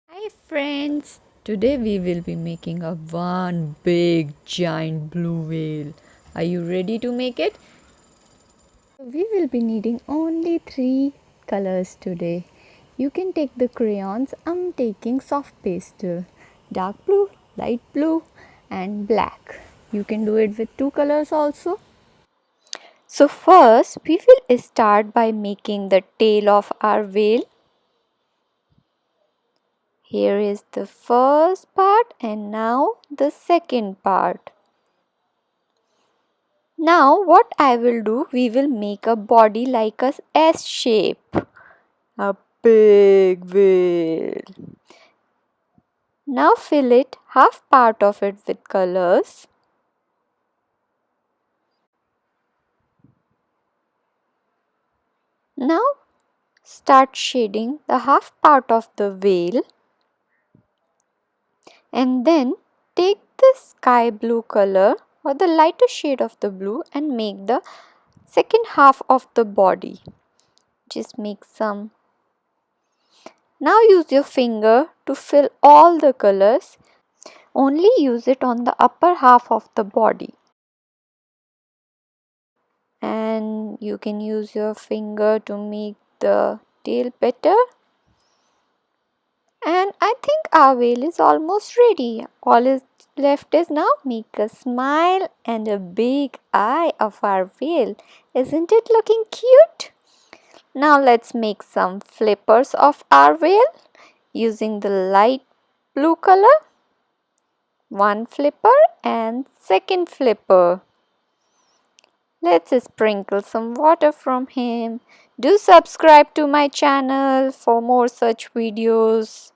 Hi friends, today we will be making a one big giant blue whale. Are you ready to make it? We will be needing only three colors today. You can take the crayons. I'm taking soft pastel, dark blue, light blue and black. You can do it with two colors also. So first we will start by making the tail of our whale. Here is the first part and now the second part. Now what I will do, we will make a body like a S shape. A big whale. Now fill it half part of it with colors. Now start shading the half part of the whale and then take the sky blue color or the lighter shade of the blue and make the second half of the body. Just make some. Now use your finger to fill all the colors. Only use it on the upper half of the body. And you can use your finger to make the tail better. And I think our whale is almost ready. All is left is now make a smile and a big eye of our whale. Isn't it looking cute? Now let's make some flippers of our whale using the light blue color. One flipper and second flipper. Let's sprinkle some water from him. Do subscribe to my channel for more such videos.